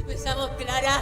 Empezamos, Clara.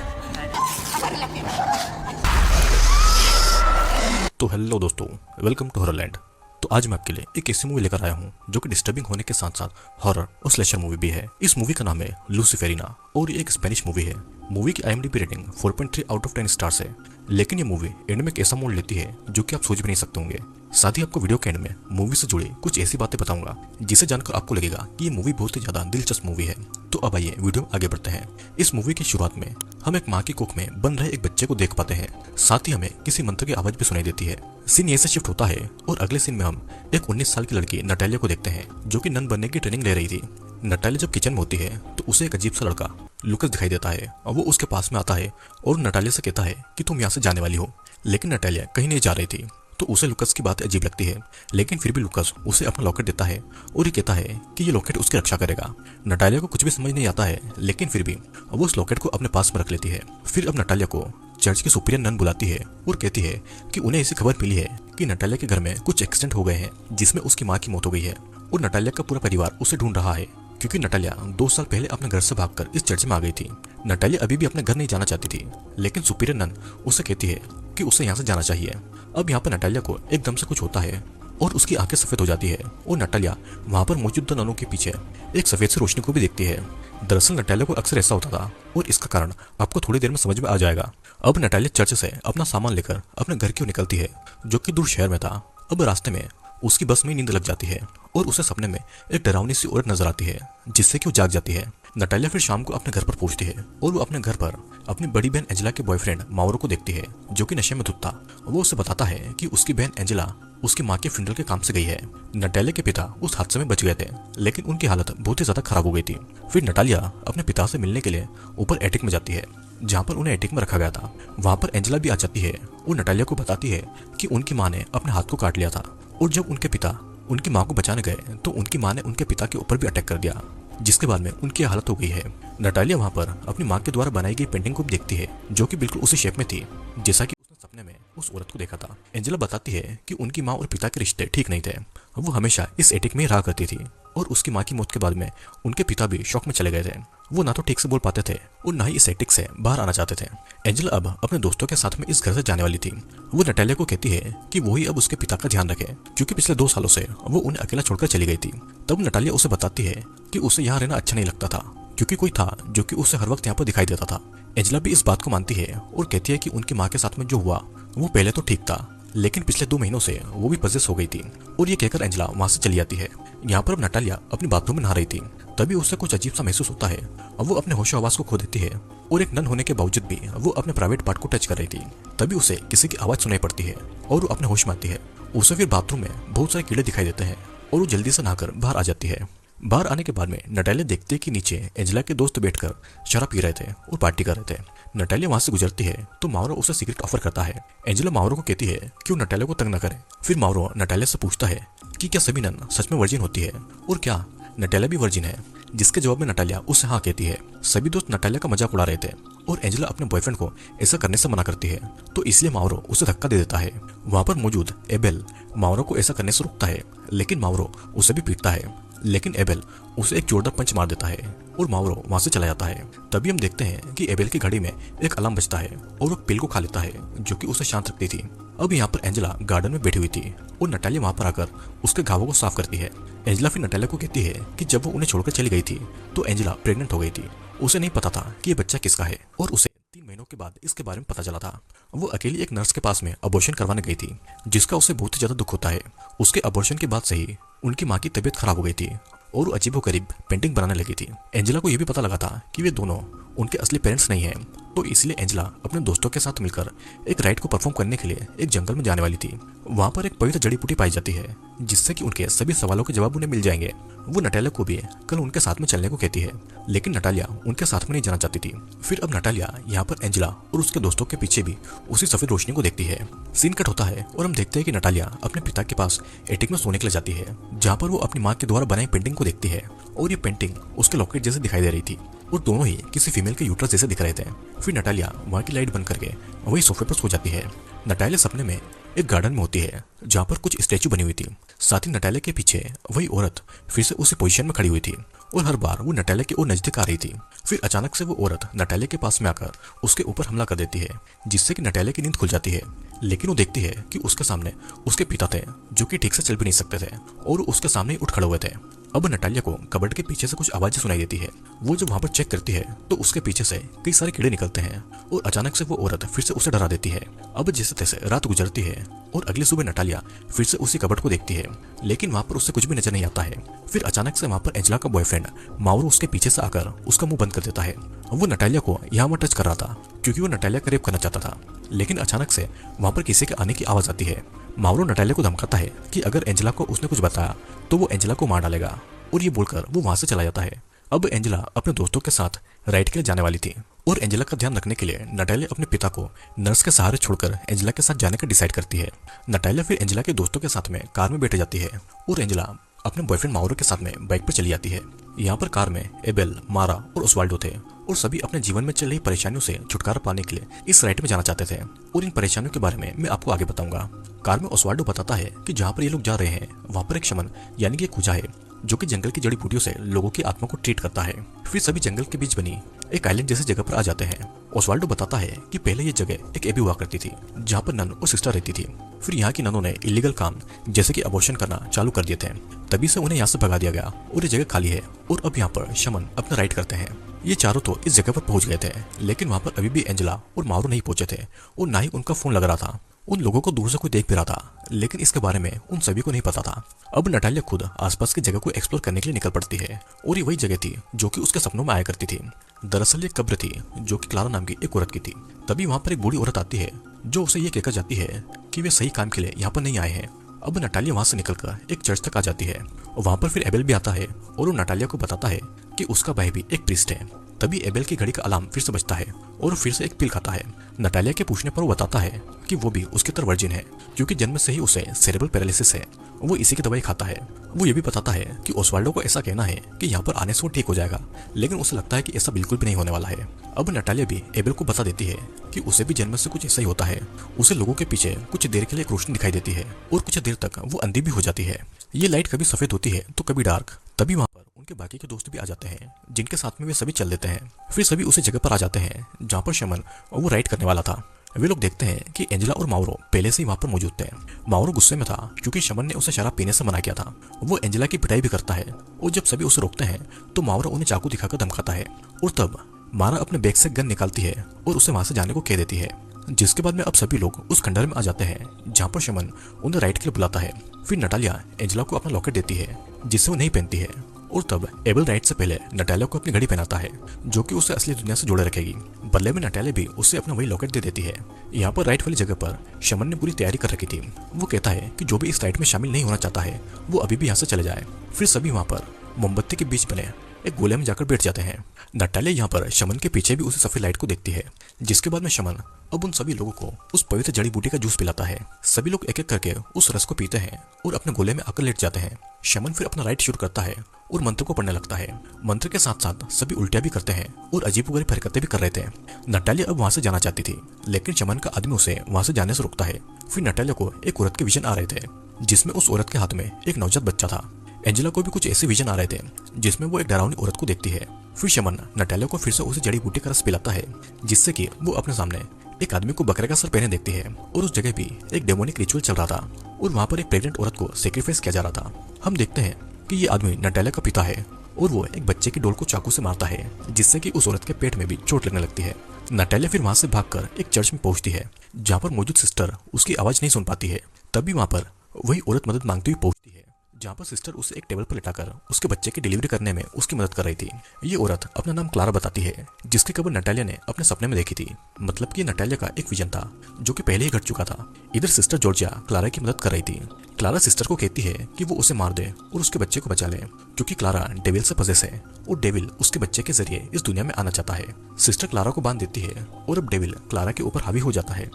तो hello दोस्तों, welcome to हॉररलैंड। तो आज मैं आपके लिए एक ऐसी मूवी लेकर आया हूँ जो कि डिस्टर्बिंग होने के साथ साथ हॉरर और स्लेशर मूवी भी है। इस मूवी का नाम है लूसीफेरिना और ये एक स्पेनिश मूवी है। मूवी की IMDb rating 4.3 out of 10 stars है। लेकिन ये मूवी एंड में एक ऐसा मोड़ लेती है जो कि आप सोच भी नहीं सकते होंगे। साथ ही आपको वीडियो के एंड में मूवी से जुड़ी कुछ ऐसी बातें बताऊंगा जिसे जानकर आपको लगेगा कि ये मूवी बहुत ही ज्यादा दिलचस्प मूवी है। तो अब आइए वीडियो आगे बढ़ते हैं। इस मूवी की शुरुआत में हम एक माँ की कोख में बन रहे एक बच्चे को देख पाते हैं। साथ ही हमें किसी मंत्र की आवाज भी सुनाई देती है। सीन ऐसे शिफ्ट होता है और अगले सीन में हम एक 19 साल की लड़की नटालिया को देखते हैं जो कि नन बनने की ट्रेनिंग ले रही थी। नटालिया जब किचन में होती है तो उसे एक अजीब सा लड़का लुकस दिखाई देता है और वो उसके पास में आता है और नटालिया से कहता है कि तुम यहाँ से जाने वाली हो। लेकिन नटालिया कहीं नहीं जा रही थी तो उसे लुकस की बात अजीब लगती है। लेकिन फिर भी लुकस उसे अपना लॉकेट देता है और ये कहता है कि ये लॉकेट उसकी रक्षा करेगा। नटालिया को कुछ भी समझ नहीं आता है लेकिन फिर भी वो उस लॉकेट को अपने पास में रख लेती है। फिर अब नटालिया को चर्च की सुपीरियर नन बुलाती है और कहती है कि उन्हें ऐसी खबर मिली है कि नटालिया के घर में कुछ एक्सीडेंट हो गए हैं जिसमें उसकी माँ की मौत हो गई है और नटालिया का पूरा परिवार उसे ढूंढ रहा है क्योंकि नटालिया 2 साल पहले अपने घर से भागकर इस चर्च में आ गई थी। नटालिया अभी भी अपने घर नहीं जाना चाहती थी लेकिन सुपीरियर नन उसे कहती है कि उसे यहाँ से जाना चाहिए। अब यहाँ पर नटालिया को एकदम से कुछ होता है और उसकी आंखें सफेद हो जाती है और नटालिया वहाँ पर मौजूद ननों के पीछे एक सफेद सी रोशनी को भी देखती है। दरअसल नटालिया को अक्सर ऐसा होता था और इसका कारण आपको थोड़ी देर में समझ में आ जाएगा। अब नटालिया चर्च से अपना सामान लेकर अपने घर की ओर निकलती है जो कि दूर शहर में था। अब रास्ते में उसकी बस में नींद लग जाती है और उसे सपने में एक डरावनी सी औरत नजर आती है जिससे कि वो जाग जाती है। नटालिया फिर शाम को अपने घर पर पहुंचती है और वो अपने घर पर अपनी बड़ी बहन एंजेला के बॉयफ्रेंड माउरो को देखती है जो कि नशे में धुत था। वो उसे बताता है कि उसकी बहन एंजेला उसकी माँ के फ्यूनरल के काम से गई है। नटालिया के पिता उस हादसे में बच गए थे लेकिन उनकी हालत बहुत ही ज्यादा खराब हो गई थी। फिर नटालिया अपने पिता से मिलने के लिए ऊपर एटिक में जाती है जहाँ पर उन्हें एटिक में रखा गया था। वहाँ पर एंजेला भी आ जाती है और नटालिया को बताती है कि उनकी माँ ने अपने हाथ को काट लिया था और जब उनके पिता उनकी माँ को बचाने गए तो उनकी माँ ने उनके पिता के ऊपर भी अटैक कर दिया जिसके बाद में उनकी हालत हो गई है। नटालिया वहाँ पर अपनी माँ के द्वारा बनाई गई पेंटिंग को भी देखती है जो कि बिल्कुल उसी शेप में थी जैसा कि उसने सपने में उस औरत को देखा था। एंजेला बताती है कि उनकी माँ और पिता के रिश्ते ठीक नहीं थे। वो हमेशा इस एटिक में ही रहा करती थी और उसकी माँ की मौत के बाद में उनके पिता भी शौक में चले गए थे। वो ना तो ठीक से बोल पाते थे और ना ही इस एटिक से बाहर आना चाहते थे। एंजेला अब अपने दोस्तों के साथ में इस घर से जाने वाली थी। वो नटालिया को कहती है कि वो ही अब उसके पिता का ध्यान रखे क्योंकि पिछले 2 सालों से वो उन्हें अकेला छोड़कर चली गई थी। तब नटालिया उसे बताती है कि उसे यहाँ रहना अच्छा नहीं लगता था क्योंकि कोई था जो कि उसे हर वक्त यहाँ पर दिखाई देता था। एंजेला भी इस बात को मानती है और कहती है कि उनकी माँ के साथ में जो हुआ वो पहले तो ठीक था लेकिन पिछले 2 महीनों से वो भी पजेस हो गई थी और ये कहकर एंजेला वहां से चली जाती है। यहाँ पर अब नटालिया अपनी बाथरूम में नहा रही थी तभी उसे कुछ अजीब सा महसूस होता है। अब वो अपने होशो आवाज को खो देती है और एक नन होने के बावजूद भी वो अपने प्राइवेट पार्ट को टच कर रही थी। तभी उसे किसी की आवाज सुनाई पड़ती है और वो अपने होश में आती है। उसे फिर बाथरूम में बहुत सारे कीड़े दिखाई देते हैं और वो जल्दी से नहाकर बाहर आ जाती है। बाहर आने के बाद में नटालिया देखती है कि नीचे एंजेला के दोस्त बैठकर शराब पी रहे थे और पार्टी कर रहे थे। नटालिया वहां से गुजरती है तो माउरो उसे सिगरेट ऑफर करता है। एंजेला माउरो को कहती है कि वो नटालिया को तंग न करे। फिर माउरो नटालिया से पूछता है कि क्या सभी नन सच में वर्जिन होती है और क्या नटालिया भी वर्जिन है, जिसके जवाब में नटालिया उससे हाँ कहती है। सभी दोस्त नटालिया का मजाक उड़ा रहे थे और एंजेला अपने बॉयफ्रेंड को ऐसा करने से मना करती है तो इसलिए माउरो उसे धक्का दे देता है। वहां पर मौजूद एबेल माउरो को ऐसा करने से रोकता है लेकिन माउरो उसे भी पीटता है लेकिन एबेल उसे एक जोरदार पंच मार देता है और माउरो वहां से चला जाता है। तभी हम देखते हैं कि एबेल की घड़ी में एक अलार्म बजता है और वो पिल को खा लेता है जो कि उसे शांत रखती थी। अब यहाँ पर एंजेला गार्डन में बैठी हुई थी और नटालिया वहां पर आकर उसके घावों को साफ करती है। एंजेला फिर नटालिया को कहती है कि जब वो उन्हें छोड़कर चली गई थी तो एंजेला प्रेग्नेंट हो गई थी। उसे नहीं पता था कि ये बच्चा किसका है और उसे 3 महीनों के बाद इसके बारे में पता चला था। वो अकेली एक नर्स के पास में अबॉर्शन करवाने गई थी जिसका उसे बहुत ही ज्यादा दुख होता है। उसके अबॉर्शन के बाद से ही उनकी माँ की तबीयत खराब हो गई थी और वो अजीबोगरीब पेंटिंग बनाने लगी थी। एंजेला को यह भी पता लगा था कि वे दोनों उनके असली पेरेंट्स नहीं हैं तो इसलिए एंजेला अपने दोस्तों के साथ मिलकर एक राइड को परफॉर्म करने के लिए एक जंगल में जाने वाली थी। वहां पर एक पवित्र जड़ी बूटी पाई जाती है जिससे कि उनके सभी सवालों के जवाब उन्हें मिल जाएंगे। वो नटालिया को भी कल उनके साथ में चलने को कहती है लेकिन नटालिया उनके साथ में नहीं जाना चाहती थी। फिर अब नटालिया यहाँ पर एंजेला और उसके दोस्तों के पीछे भी उसी सफेद रोशनी को देखती है। सीन कट होता है और हम देखते हैं कि नटालिया अपने पिता के पास एटिक में सोने के लिए जाती है जहाँ पर वो अपनी माँ के द्वारा बनाई पेंटिंग को देखती है और ये पेंटिंग उसके लॉकेट जैसे दिखाई दे रही थी और दोनों ही किसी फीमेल के यूट्रस जैसे दिख रहे थे। फिर नटालिया वहाँ की लाइट बंद करके वही सोफे पर सो जाती है। नटालिया सपने में एक गार्डन में होती है जहाँ पर कुछ स्टैचू बनी हुई थी। साथ ही नटालिया के पीछे वही औरत फिर से उसी पोजीशन में खड़ी हुई थी और हर बार वो नटालिया की ओर नजदीक आ रही थी। फिर अचानक से वो औरत नटालिया के पास में आकर उसके ऊपर हमला कर देती है, जिससे कि नटालिया की नींद खुल जाती है। लेकिन वो देखती है कि उसके सामने उसके पिता थे, जो कि ठीक से चल भी नहीं सकते थे और उसके सामने ही उठ खड़े हुए थे। अब नटालिया को कबर्ड के पीछे से कुछ आवाजें सुनाई देती है। वो जब वहां पर चेक करती है तो उसके पीछे से कई सारे कीड़े निकलते हैं और अचानक से वो औरत फिर से उसे डरा देती है। अब जैसे तैसे रात गुजरती है और अगली सुबह नटालिया फिर से उसी कबर्ड को देखती है, लेकिन वहां पर उससे कुछ भी नजर नहीं आता है। फिर अचानक से वहां पर एंजेला का बॉयफ्रेंड माउरो उसके पीछे से आकर उसका मुंह बंद कर देता है। वो नटालिया को यहाँ पर टच कर रहा था क्योंकि वो नटालिया का रेप करना चाहता था, लेकिन अचानक से वहां पर किसी के आने की आवाज आती है। माउरो नटालिया को धमकाता है कि अगर एंजेला को उसने कुछ बताया तो वो एंजेला को मार डालेगा, और ये बोलकर वो वहां से चला जाता है। अब एंजेला अपने दोस्तों के साथ राइड के लिए जाने वाली थी और एंजेला का ध्यान रखने के लिए नटालिया अपने पिता को नर्स के सहारे छोड़कर एंजेला के साथ जाने का डिसाइड करती है। नटालिया फिर एंजेला के दोस्तों के साथ में कार में बैठ जाती है और एंजेला अपने बॉयफ्रेंड माउरो के साथ में बाइक पर चली जाती है। यहाँ पर कार में एबेल, मारा और ओस्वाल्डो थे और सभी अपने जीवन में चल रही परेशानियों से छुटकारा पाने के लिए इस राइड में जाना चाहते थे, और इन परेशानियों के बारे में मैं आपको आगे बताऊंगा। कार में ओस्वाल्डो बताता है कि जहाँ पर ये लोग जा रहे हैं वहाँ पर एक शमन यानी कि कूजा है, जो कि जंगल की जड़ी बूटियों से लोगों की आत्मा को ट्रीट करता है। फिर सभी जंगल के बीच बनी एक आइलैंड जैसी जगह पर आ जाते हैं। ओस्वाल्डो बताता है कि पहले ये जगह एक एबी हुआ करती थी जहाँ पर नन और सिस्टर रहती थी। फिर यहाँ की ननों ने इलीगल काम जैसे कि अबॉर्शन करना चालू कर दिए थे, तभी से उन्हें यहाँ से भगा दिया गया और ये जगह खाली है। और अब यहाँ पर शमन अपना राइड करते हैं। ये चारों तो इस जगह पर पहुंच गए थे, लेकिन वहाँ पर अभी भी एंजेला और माउरो नहीं पहुंचे थे और ना ही उनका फोन लग रहा था। उन लोगों को दूर से कोई देख भी रहा था, लेकिन इसके बारे में उन सभी को नहीं पता था। अब नटालिया खुद आसपास की जगह को एक्सप्लोर करने के लिए निकल पड़ती है और ये वही जगह थी जो कि उसके सपनों में आया करती थी। दरअसल ये कब्र थी जो कि क्लारा नाम की एक औरत की थी। तभी वहाँ पर एक बूढ़ी औरत आती है जो उसे ये कहकर जाती है कि वे सही काम के लिए यहाँ पर नहीं आए हैं। अब नटालिया वहाँ से निकलकर एक चर्च तक आ जाती है और वहाँ पर फिर एबेल भी आता है और वो नटालिया को बताता है कि उसका भाई भी एक प्रीस्ट है। तभी एबेल की घड़ी का अलार्म फिर से बजता है और फिर से एक पिल खाता है। नटालिया के पूछने पर वो बताता है कि वो भी उसकी तरह वर्जिन है, क्योंकि जन्म से ही उसे सेरेब्रल पैरालिसिस है। वो इसी की दवाई खाता है। वो ये भी बताता है कि ओस्वाल्डो को ऐसा कहना है कि यहाँ पर आने से वो ठीक हो जाएगा, लेकिन उसे लगता है कि ऐसा बिल्कुल भी नहीं होने वाला है। अब नटालिया भी एबेल को बता देती है कि उसे भी जन्म से कुछ ऐसा ही होता है। उसे लोगों के पीछे कुछ देर के लिए एक रोशनी दिखाई देती है और कुछ देर तक वो अंधी भी हो जाती है। ये लाइट कभी सफेद होती है तो कभी डार्क। तभी वहाँ पर उनके बाकी के दोस्त भी आ जाते हैं, जिनके साथ में वे सभी चल देते हैं। फिर सभी उसी जगह पर आ जाते हैं जहाँ पर शमन वो राइड करने वाला था। वे लोग देखते हैं कि एंजेला और माउरो पहले से ही वहाँ पर मौजूद थे। माउरो गुस्से में था क्योंकि शमन ने उसे शराब पीने से मना किया था। वो एंजेला की पिटाई भी करता है और जब सभी उसे रोकते हैं तो माउरो उन्हें चाकू दिखाकर धमकाता है और तब मारा अपने बैग से गन निकालती है और उसे वहां से जाने को कह देती है। जिसके बाद में अब सभी लोग उस खंडहर में आ जाते हैं जहाँ पर शमन उन्हें राइड के लिए बुलाता है। फिर नटालिया एंजेला को अपना लॉकेट देती है जिसे वो नहीं पहनती है और तब एबेल राइड से पहले नटालिया को अपनी घड़ी पहनाता है जो कि उसे असली दुनिया से जोड़े रखेगी। बदले में नटालिया भी उसे अपना वही लॉकेट दे देती है। यहाँ पर राइड वाली जगह पर शमन ने पूरी तैयारी कर रखी थी। वो कहता है कि जो भी इस राइड में शामिल नहीं होना चाहता है वो अभी भी यहाँ से चले जाए। फिर सभी वहाँ पर मोमबत्ती के बीच बने एक गोले में जाकर बैठ जाते हैं। नटालिया यहाँ पर शमन के पीछे भी उसी सफेद लाइट को देखती है, जिसके बाद में शमन अब उन सभी लोगों को उस पवित्र जड़ी बूटी का जूस पिलाता है। सभी लोग एक एक करके उस रस को पीते हैं और अपने गोले में आकर लेट जाते हैं। शमन फिर अपना राइड शुरू करता है और मंत्र को पढ़ने लगता है। मंत्र के साथ साथ सभी उल्टियां भी करते हैं और अजीबोगरीब हरकतें भी कर रहे थे। नटालिया अब वहां से जाना चाहती थी, लेकिन शमन का आदमी उसे वहां से जाने से रोकता है। फिर नटालिया को एक औरत के विजन आ रहे थे जिसमें उस औरत के हाथ में एक नवजात बच्चा था। एंजेला को भी कुछ ऐसे विजन आ रहे थे जिसमें वो एक डरावनी औरत को देखती है। फिर शमन नटालिया को फिर से उसे जड़ी बूटी का रस पिलाता है, जिससे कि वो अपने सामने एक आदमी को बकरे का सर पहने देखती है और उस जगह भी एक डेमोनिक रिचुअल चल रहा था और वहाँ पर एक प्रेग्नेंट औरत को सेक्रीफाइस किया जा रहा था। हम देखते हैं कि ये आदमी नटालिया का पिता है और वो एक बच्चे की डोल को चाकू से मारता है, जिससे कि उस औरत के पेट में भी चोट लगने लगती है। नटालिया फिर वहां से भागकर एक चर्च में पहुंचती है जहाँ पर मौजूद सिस्टर उसकी आवाज नहीं सुन पाती है। तभी वहां पर वही औरत मदद मांगती हुई पहुंचती है, जहाँ पर सिस्टर उसे एक टेबल पर लिटाकर उसके बच्चे की डिलीवरी करने में उसकी मदद कर रही थी। ये औरत अपना नाम क्लारा बताती है, जिसकी खबर नटालिया ने अपने सपने में देखी थी। मतलब कि नटालिया का एक विजन था जो कि पहले ही घट चुका था। इधर सिस्टर जॉर्जिया क्लारा की मदद कर रही थी। क्लारा सिस्टर को कहती है कि वो उसे मार दे और उसके बच्चे को बचा ले, क्योंकि क्लारा डेविल से पजेस है और डेविल उसके बच्चे के जरिए इस दुनिया में आना चाहता है। सिस्टर क्लारा को बांध देती है और अब डेविल क्लारा के ऊपर हावी हो जाता है,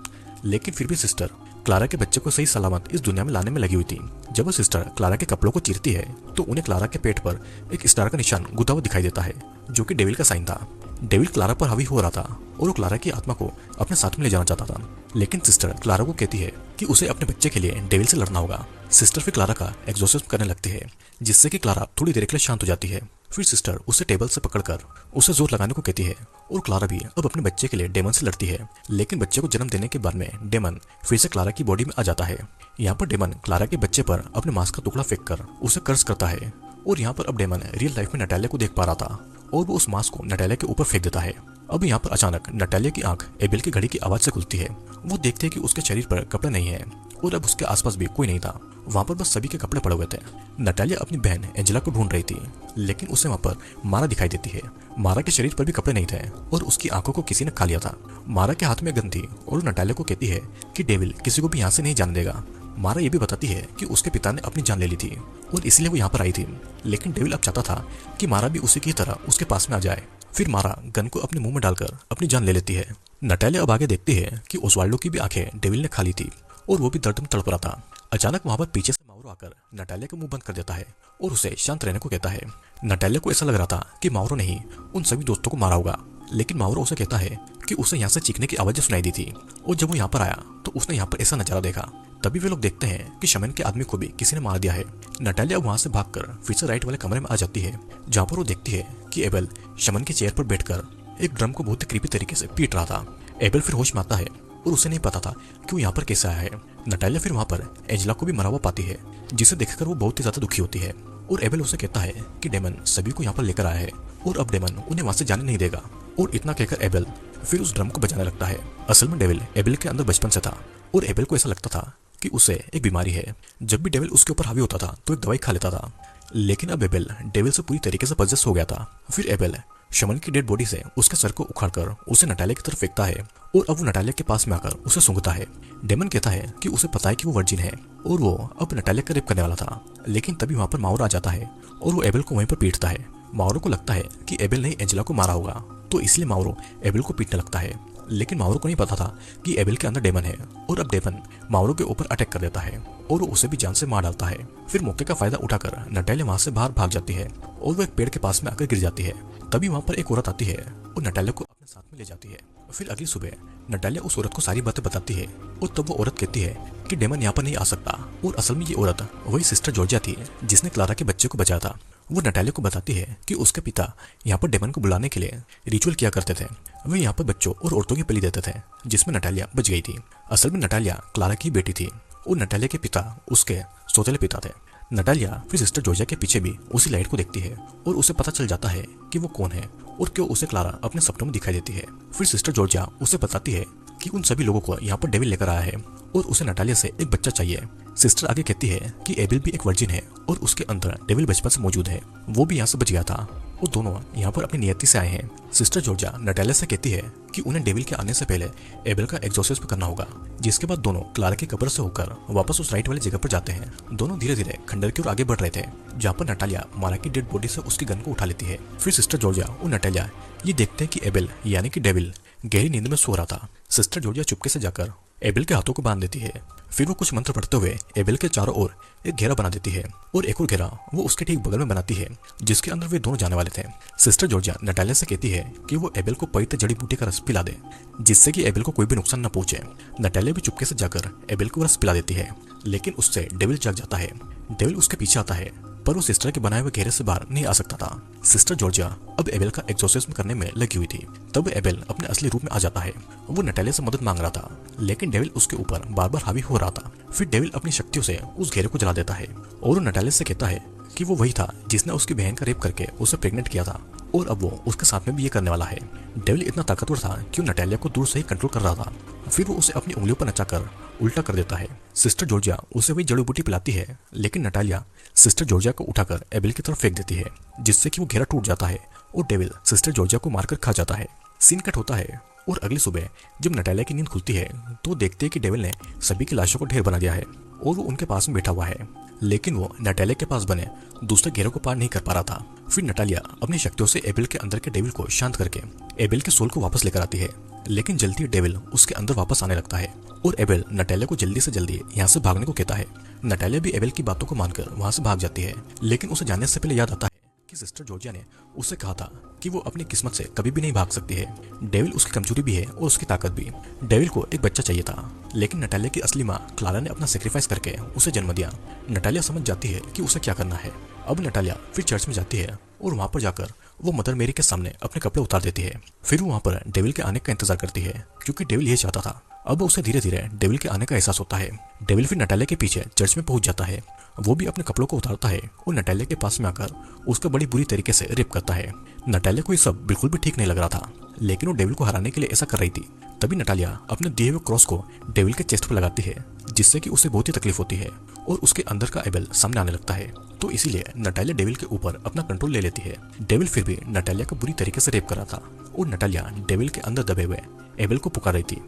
लेकिन फिर भी सिस्टर क्लारा के बच्चे को सही सलामत इस दुनिया में लाने में लगी हुई थी। जब वो सिस्टर क्लारा के कपड़ों को चीरती है तो उन्हें क्लारा के पेट पर एक स्टार का निशान गुथा हुआ दिखाई देता है, जो कि डेविल का साइन था। डेविल क्लारा पर हावी हो रहा था और वो क्लारा की आत्मा को अपने साथ में ले जाना चाहता था, लेकिन सिस्टर क्लारा को कहती है कि उसे अपने बच्चे के लिए डेविल से लड़ना होगा। सिस्टर फिर क्लारा का एक्सोर्सिज्म करने लगती है, जिससे कि क्लारा थोड़ी देर के लिए शांत हो जाती है। फिर सिस्टर उसे टेबल से पकड़कर उसे जोर लगाने को कहती है और क्लारा भी अब अपने बच्चे के लिए डेमन से लड़ती है। लेकिन बच्चे को जन्म देने के बाद में डेमन फिर से क्लारा की बॉडी में आ जाता है। यहाँ पर डेमन क्लारा के बच्चे पर अपने मांस का टुकड़ा फेंक कर उसे कर्ज करता है और यहाँ पर अब डेमन रियल लाइफ में नटालिया को देख पा रहा था और वो उस मांस को नटालिया के ऊपर फेंक देता है। अब यहाँ पर अचानक नटालिया की आंख एबेल की घड़ी की आवाज से खुलती है। वो देखते हैं कि उसके शरीर पर कपड़े नहीं है और अब उसके आसपास भी कोई नहीं था। वहाँ पर बस सभी के कपड़े पड़े हुए थे। नटालिया अपनी बहन एंजेला को ढूंढ रही थी, लेकिन उसे वहाँ पर मारा दिखाई देती है। मारा के शरीर पर भी कपड़े नहीं थे और उसकी आंखों को किसी ने खा लिया था। मारा के हाथ में गन थी और नटालिया को कहती है कि डेविल किसी को भी यहाँ से नहीं जाने देगा। मारा ये भी बताती है कि उसके पिता ने अपनी जान ले ली थी और इसलिए वो यहाँ पर आई थी। लेकिन डेविल अब चाहता था कि मारा भी उसी की तरह उसके पास में आ जाए। फिर मारा गन को अपने मुंह में डालकर अपनी जान ले लेती है। नटालिया अब आगे देखती है कि ओस्वाल्डो की भी आंखें डेविल ने खा ली थी और वो भी दर्द में तड़प रहा था। अचानक वहां पर पीछे से माउरो आकर नटालिया का मुंह बंद कर देता है और उसे शांत रहने को कहता है। नटालिया को ऐसा लग रहा था कि माउरो ने ही उन सभी दोस्तों को मारा होगा, लेकिन माउरो उसे कहता है कि उसे यहाँ से चीखने की आवाजें सुनाई दी थी और जब वो यहाँ पर आया तो उसने यहाँ पर ऐसा नजारा देखा। तभी वे लोग देखते हैं कि शमन के आदमी को भी किसी ने मार दिया है। नटालिया वहां से भागकर फिर से राइट वाले कमरे में आ जाती है, जहाँ पर वो देखती है कि एबेल शमन की चेयर पर बैठकर एक ड्रम को बहुत ही क्रीपी तरीके से पीट रहा था। एबेल फिर होश में आता है और उसे नहीं पता था कि वो यहाँ पर कैसे आया है। नटालिया फिर वहाँ पर एंजेला को भी मरा हुआ पाती है, जिसे देखकर वो बहुत ही ज्यादा दुखी होती है और एबेल उसे कहता है कि डेमन सभी को यहाँ पर लेकर आया है और अब डेमन उन्हें वहां से जाने नहीं देगा। और इतना कहकर एबेल फिर उस ड्रम को बजाने लगता है। असल में डेविल एबेल के अंदर बचपन से था और एबेल को ऐसा लगता था कि उसे एक बीमारी है। जब भी डेविल उसके ऊपर हावी होता था तो एक दवाई खा लेता था, लेकिन अब एबेल डेविल से पूरी तरीके से पजेस्ट हो गया था। फिर एबेल शमन की डेड बॉडी से उसके सर को उखाड़कर उसे नटालिया की तरफ फेंकता है और अब वो नटालिया के पास में आकर उसे सूंघता है। डेमन कहता है कि उसे पता है कि वो वर्जिन है और वो अब नटालिया का रेप करने वाला था, लेकिन तभी वहां पर माउरो आ जाता है और वो एबेल को वहीं पर पीटता है। माउरो को लगता है कि एबेल ने एंजेला को मारा होगा, तो इसलिए माउरो एबेल को पीटने लगता है। लेकिन माउरो को नहीं पता था कि एबेल के अंदर डेमन है और अब डेमन माउरो के ऊपर अटैक कर देता है और वो उसे भी जान से मार डालता है। फिर मौके का फायदा उठाकर नटालिया वहां से बाहर भाग जाती है और वो एक पेड़ के पास में आकर गिर जाती है। तभी वहां पर एक औरत आती है और नटालिया को अपने साथ में ले जाती है। फिर अगली सुबह नटालिया उस औरत को सारी बातें बताती है और तब वो औरत कहती है कि डेमन यहाँ पर नहीं आ सकता और असल में ये औरत वही सिस्टर जॉर्जिया थी जिसने क्लारा के बच्चे को बचाया था। वो नटालिया को बताती है कि उसके पिता यहाँ पर डेमन को बुलाने के लिए रिचुअल किया करते थे। वे यहाँ पर बच्चों और औरतों की बलि देते थे, जिसमें नटालिया बच गई थी। असल में नटालिया क्लारा की बेटी थी और नटालिया के पिता उसके सौतेले पिता थे। नटालिया फिर सिस्टर जॉर्जिया के पीछे भी उसी लाइट को देखती है और उसे पता चल जाता है कि वो कौन है और क्यों उसे क्लारा अपने सपनों में दिखाई देती है। फिर सिस्टर जॉर्जिया उसे बताती है कि उन सभी लोगों को यहाँ पर डेविल लेकर आया है और उसे नटालिया से एक बच्चा चाहिए। सिस्टर आगे कहती है कि एबेल भी एक वर्जिन है और उसके अंदर डेविल बचपन से मौजूद है, वो भी यहाँ से बच गया था। वो दोनों यहाँ पर अपनी नियति से आए हैं। सिस्टर जॉर्जिया नटालिया से कहती है कि उन्हें डेविल के आने से पहले एबेल का एग्जॉर्सिज्म करना होगा, जिसके बाद दोनों क्लारा की कब्र से होकर वापस उस राइट वाली जगह पर जाते हैं। दोनों धीरे धीरे खंडर की ओर आगे बढ़ रहे थे, जहाँ पर नटालिया मारा की डेड बॉडी से उसकी गन को उठा लेती है। फिर सिस्टर जॉर्जिया और नटालिया ये देखते हैं कि एबेल यानी कि डेविल गहरी नींद में सो रहा था। सिस्टर जॉर्जिया चुपके से जाकर एबेल के हाथों को बांध देती है। फिर वो कुछ मंत्र पढ़ते हुए एबेल के चारों ओर एक घेरा बना देती है और एक और घेरा वो उसके ठीक बगल में बनाती है, जिसके अंदर वे दोनों जाने वाले थे। सिस्टर जॉर्जिया नटालिया से कहती है कि वो एबेल को पवित्र जड़ी बूटी का रस पिला दे, जिससे कि एबेल को कोई भी नुकसान न पहुंचे। नटालिया भी चुपके से जाकर एबेल को रस पिला देती है, लेकिन उससे डेविल जाग जाता है। डेविल उसके पीछे आता है, पर वो सिस्टर के बनाए हुए घेरे से बाहर नहीं आ सकता था। सिस्टर जॉर्जिया अब एबेल का एग्जॉर्सिज्म करने में लगी हुई थी। तब एबेल अपने असली रूप में आ जाता है। वो नटालिया से मदद मांग रहा था, लेकिन डेविल उसके ऊपर बार बार हावी हो रहा था। फिर डेविल अपनी शक्तियों से उस घेरे को जला देता है और वो नटालिया से कहता है कि वो वही था जिसने उसकी बहन का रेप करके उसे प्रेग्नेंट किया था और अब वो उसके साथ में भी ये करने वाला है। डेविल इतना ताकतवर था कि वो नटालिया को दूर से ही कंट्रोल कर रहा था। फिर वो उसे अपनी उंगलियों पर नचाकर उल्टा कर देता है। सिस्टर जॉर्जिया उसे वही जड़ी बूटी पिलाती है, लेकिन नटालिया सिस्टर जॉर्जिया को उठाकर एबेल की तरफ फेंक देती है, जिससे कि वो घेरा टूट जाता है और डेविल सिस्टर जॉर्जिया को मारकर खा जाता है। सीन कट होता है और अगली सुबह जब नटालिया की नींद खुलती है तो देखते हैं कि डेविल ने सभी की लाशों को ढेर बना दिया है और वो उनके पास में बैठा हुआ है, लेकिन वो नटालिया के पास बने दूसरे घेरे को पार नहीं कर पा रहा था। फिर नटालिया अपनी शक्तियों से एबेल के अंदर के डेविल को शांत करके एबेल के सोल को वापस लेकर आती है, लेकिन जल्दी डेविल उसके अंदर वापस आने लगता है और एबेल नटालिया को जल्दी से जल्दी यहाँ से भागने को कहता है। नटालिया भी एबेल की बातों को मानकर वहां से भाग जाती है, लेकिन उसे जाने से पहले याद आता है कि सिस्टर जॉर्जिया ने उससे कहा था कि वो अपनी किस्मत से कभी भी नहीं भाग सकती है। डेविल उसकी कमजोरी भी है और उसकी ताकत भी। डेविल को एक बच्चा चाहिए था, लेकिन नटालिया की असली माँ क्लारा ने अपना सेक्रीफाइस करके उसे जन्म दिया। नटालिया समझ जाती है कि उसे क्या करना है। अब नटालिया फिर चर्च में जाती है और वहाँ पर जाकर वो मदर मेरी के सामने अपने कपड़े उतार देती है। फिर वो वहाँ पर डेविल के आने का इंतजार करती है क्योंकि डेविल ये चाहता था। अब उसे धीरे धीरे डेविल के आने का एहसास होता है। डेविल फिर नटालिया के पीछे चर्च में पहुंच जाता है। वो भी अपने कपड़ों को उतारता है और नटालिया के पास में आकर उसका बड़ी बुरी तरीके से रेप करता है। नटालिया को ये सब बिल्कुल भी ठीक नहीं लग रहा था, लेकिन वो डेविल को हराने के लिए ऐसा कर रही थी। तभी नटालिया अपने दिए हुए क्रॉस को डेविल के चेस्ट पर लगाती है, जिससे कि उसे बहुत ही तकलीफ होती है और उसके अंदर का एबेल सामने आने लगता है। तो इसीलिए नटालिया डेविल के ऊपर अपना कंट्रोल ले लेती है। डेविल फिर भी नटालिया को बुरी तरीके से रेप कर रहा था और नटालिया डेविल के अंदर दबे हुए एबेल को पुकार रही थी।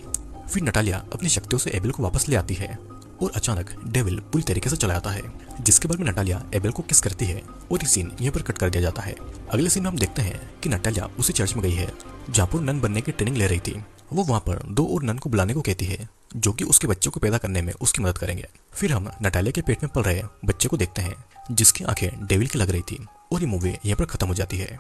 फिर नटालिया अपनी शक्तियों से एबेल को वापस ले आती है और अचानक डेविल पूरी तरीके से चला जाता है, जिसके बाद में नटालिया एबेल को किस करती है और ये सीन यहीं पर कट कर दिया जाता है। अगले सीन में हम देखते हैं कि नटालिया उसी चर्च में गई है जहाँ पर नन बनने की ट्रेनिंग ले रही थी। वो वहाँ पर 2 और नन को बुलाने को कहती है जो कि उसके बच्चों को पैदा करने में उसकी मदद करेंगे। फिर हम नटालिया के पेट में पल रहे बच्चे को देखते हैं जिसकी आंखें डेविल की लग रही थी और ये मूवी यहीं पर खत्म हो जाती है।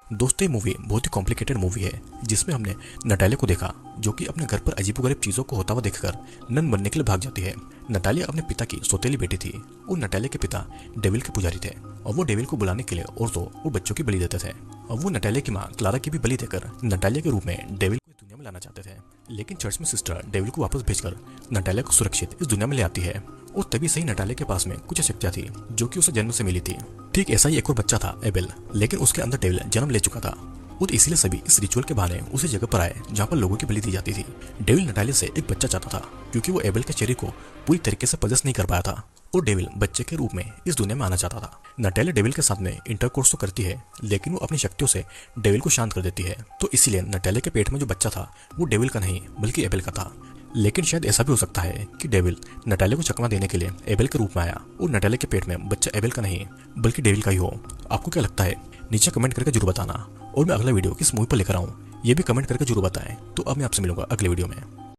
दोस्तों, ये मूवी बहुत ही कॉम्प्लिकेटेड मूवी है जिसमें हमने नटालिया को देखा जो कि अपने घर पर अजीबोगरीब चीज़ों को होता हुआ देखकर नन बनने के लिए भाग जाती है। नटालिया अपने पिता की सौतेली बेटी थी और नटालिया के पिता डेविल के पुजारी थे और वो डेविल को बुलाने के लिए औरतों और बच्चों की बलि देते थे और वो नटालिया की माँ क्लारा की भी बलि देकर नटालिया के रूप में डेविल को इस दुनिया में लाना चाहते थे। लेकिन चर्च में सिस्टर डेविल को वापस भेजकर नटालिया को सुरक्षित इस दुनिया में ले आती है और तभी सही नटालिया के पास में कुछ शक्तियां थी जो कि उसे जन्म से मिली थी। ठीक ऐसा ही एक और बच्चा था एबेल, लेकिन उसके अंदर डेविल जन्म ले चुका था और इसीलिए सभी इस रिचुअल के बहाने उसी जगह पर आए जहाँ पर लोगों की बलि दी जाती थी। डेविल नटालिया से एक बच्चा चाहता था क्योंकि वो एबेल के शरीर को पूरी तरीके से पजेस नहीं कर पाया था और डेविल बच्चे के रूप में इस दुनिया में आना चाहता था। नटालिया डेविल के साथ में इंटरकोर्स तो करती है, लेकिन वो अपनी शक्तियों से डेविल को शांत कर देती है। तो इसीलिए नटालिया के पेट में जो बच्चा था वो डेविल का नहीं बल्कि एबेल का था। लेकिन शायद ऐसा भी हो सकता है कि डेविल नटालिया को चकमा देने के लिए एबेल के रूप में आया और नटालिया के पेट में बच्चा एबेल का नहीं बल्कि डेविल का ही हो। आपको क्या लगता है नीचे कमेंट करके जरूर बताना और मैं अगला वीडियो किस मूवी पर लेकर आऊँ ये भी कमेंट करके जरूर बताएं। तो अब मैं आपसे मिलूंगा अगले वीडियो में।